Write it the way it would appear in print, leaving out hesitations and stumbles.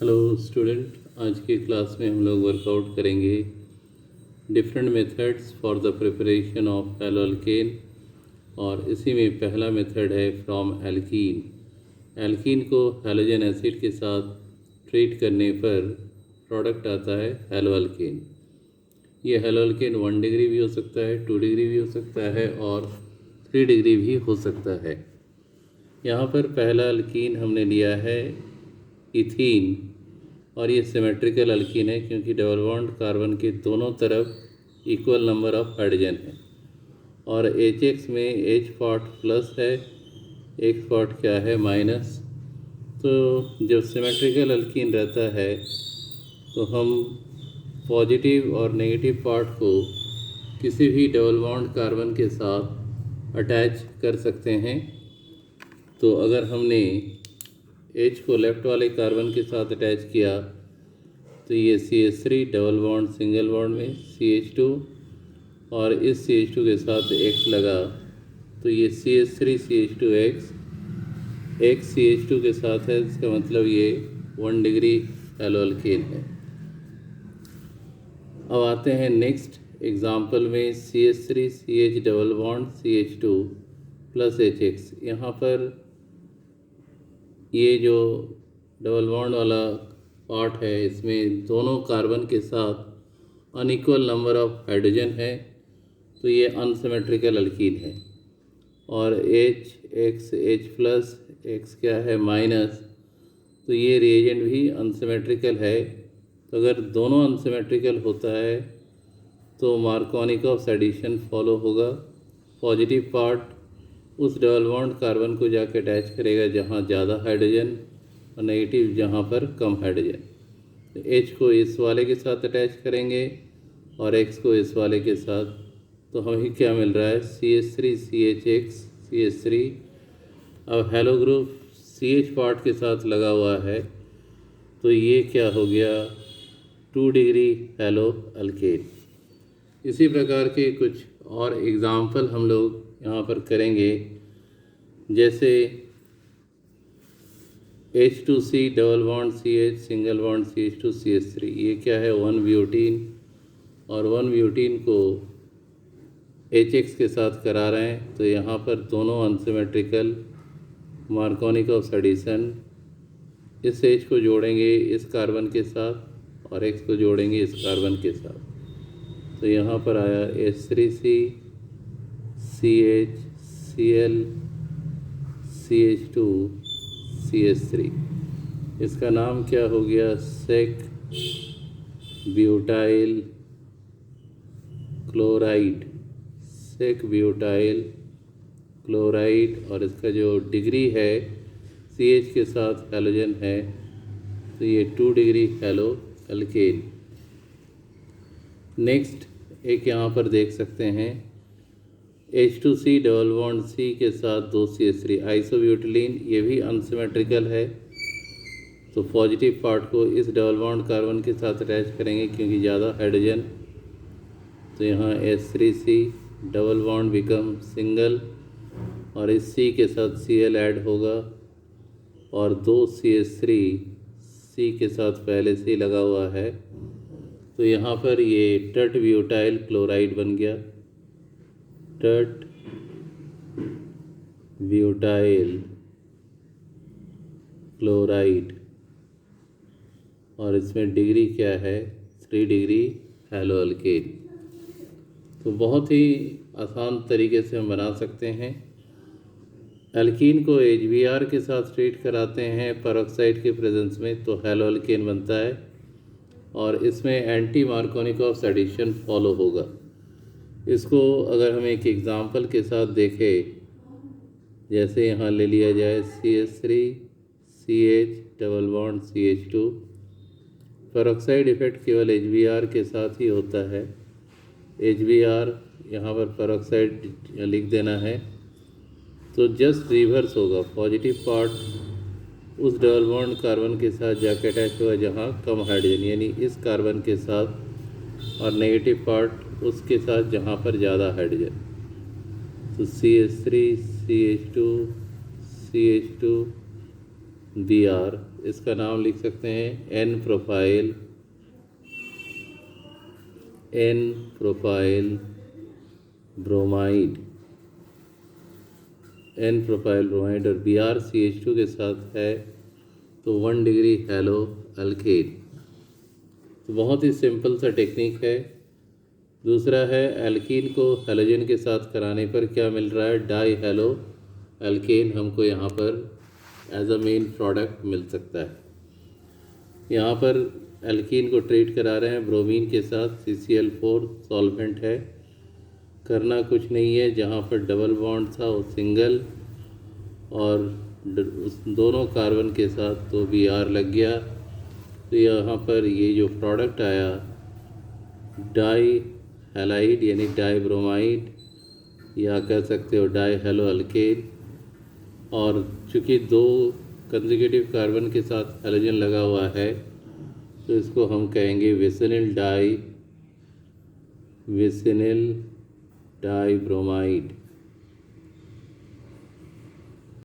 Hello student, आज की class में हम लोग वर्कआउट करेंगे different methods for the preparation of haloalkane. और इसी में पहला मेथड है फ्रॉम एल्कीन। एल्कीन को हैलोजन एसिड के साथ ट्रीट करने पर प्रोडक्ट आता है हैलोअल्केन। ये हैलोअल्केन 1 डिग्री भी हो सकता है, 2 डिग्री भी हो सकता है और 3 डिग्री भी हो सकता है। यहाँ पर पहला अल्कीन हमने लिया है इथीन, और ये सिमेट्रिकल अल्कीन है क्योंकि डबल बॉन्ड कार्बन के दोनों तरफ इक्वल नंबर ऑफ हाइड्रोजन है। और HX में H पार्ट प्लस है, X पार्ट क्या है माइनस। तो जब सिमेट्रिकल अल्कीन रहता है तो हम पॉजिटिव और नेगेटिव पार्ट को किसी भी डबल बॉन्ड कार्बन के साथ अटैच कर सकते हैं। तो अगर हमने H को लेफ़्ट वाले कार्बन के साथ अटैच किया तो ये CH3 double bond single bond में CH2, और इस CH2 के साथ X लगा तो ये CH3 CH2X X CH2 के साथ है, इसका मतलब ये 1 डिग्री हैलोअल्केन है। अब आते हैं नेक्स्ट एग्जाम्पल में CH3 CH double bond CH2 plus HX। यहाँ पर ये जो डबल बॉन्ड वाला पार्ट है इसमें दोनों कार्बन के साथ अनइक्वल नंबर ऑफ हाइड्रोजन है, तो ये अनसिमेट्रिकल अल्कीन है। और H X H plus X क्या है माइनस, तो ये रिएजेंट भी अनसिमेट्रिकल है। तो अगर दोनों अनसिमेट्रिकल होता है तो मार्कोनिकॉफ एडिशन फॉलो होगा। पॉजिटिव पार्ट उस डबल बॉन्ड कार्बन को जाके अटैच करेगा जहाँ ज़्यादा हाइड्रोजन, और नेगेटिव जहाँ पर कम हाइड्रोजन। तो H को इस वाले के साथ अटैच करेंगे और X को इस वाले के साथ, तो हमें क्या मिल रहा है CH3 CHX CH3। अब हैलो ग्रुप CH पार्ट के साथ लगा हुआ है तो ये क्या हो गया 2 डिग्री हैलो अल्केन। इसी प्रकार के कुछ और एग्ज़ाम्पल हम लोग यहाँ पर करेंगे, जैसे H2C double bond CH single bond CH2 CH3। ये क्या है 1 ब्यूटीन, और 1 ब्यूटीन को HX के साथ करा रहे हैं तो यहाँ पर दोनों अनसिमेट्रिकल मार्कोनिकॉफ एडिशन। इस H को जोड़ेंगे इस कार्बन के साथ और X को जोड़ेंगे इस कार्बन के साथ, तो यहाँ पर आया H3C CH Cl CH2 CH3। इसका नाम क्या हो गया sec butyl chloride, sec butyl chloride. और इसका जो डिग्री है CH के साथ हैलोजन है तो ये 2 डिग्री हैलो अल्केन। नेक्स्ट एक यहाँ पर देख सकते हैं H2C डबल बॉन्ड C के साथ 2 CH3 आइसोब्यूटिलीन। ये भी अनसिमेट्रिकल है, तो पॉजिटिव पार्ट को इस डबल बॉन्ड कार्बन के साथ अटैच करेंगे क्योंकि ज़्यादा हाइड्रोजन। तो यहाँ H3C double bond become single, और इस C के साथ Cl ऐड होगा, और 2 CH3 C के साथ पहले से ही लगा हुआ है तो यहाँ पर ये टट ब्यूटाइल क्लोराइड बन गया, टट ब्यूटाइल क्लोराइड। और इसमें डिग्री क्या है 3 डिग्री हैलोअल्केन। तो बहुत ही आसान तरीके से हम बना सकते हैं। अल्कीन को HBr के साथ ट्रीट कराते हैं पेरोक्साइड के प्रेजेंस में तो हैलोअल्केन बनता है, और इसमें एंटी मार्कोनिकॉफ एडिशन फॉलो होगा। इसको अगर हम एक एग्ज़ाम्पल के साथ देखें, जैसे यहाँ ले लिया जाए CH3 CH double bond CH2। Peroxide effect केवल HBr के साथ ही होता है। HBr यहाँ पर पेरोक्साइड लिख देना है, तो जस्ट रिवर्स होगा। पॉजिटिव पार्ट उस डबल बॉन्ड कार्बन के साथ जाके अटैच हुआ जहाँ कम हाइड्रोजन, यानी इस कार्बन के साथ, और नेगेटिव पार्ट उसके साथ जहाँ पर ज़्यादा हाइड्रोजन। तो CH3 CH2 CH2 Br इसका नाम लिख सकते हैं n propyl bromide, n propyl bromide. और BrCH2 के साथ है तो 1 डिग्री हैलो अल्केन। तो बहुत ही सिंपल सा टेक्निक है। दूसरा है एल्कीन को हैलोजन के साथ कराने पर क्या मिल रहा है, डाई हैलो अल्केन हमको यहाँ पर एज अ मेन प्रोडक्ट मिल सकता है। यहाँ पर एल्कीन को ट्रीट करा रहे हैं ब्रोमीन के साथ, CCl4 सॉल्वेंट है। करना कुछ नहीं है, जहाँ पर डबल बॉन्ड था वो सिंगल, और उस दोनों कार्बन के साथ तो Br लग गया। तो यहाँ पर ये जो प्रोडक्ट आया डाई हैलाइड यानी डाई ब्रोमाइड, या कह सकते हो डाई हैलो अल्केन। और चूँकि 2 कंसेक्यूटिव कार्बन के साथ हैलोजन लगा हुआ है तो इसको हम कहेंगे विसिनिल डाई ब्रोमाइड।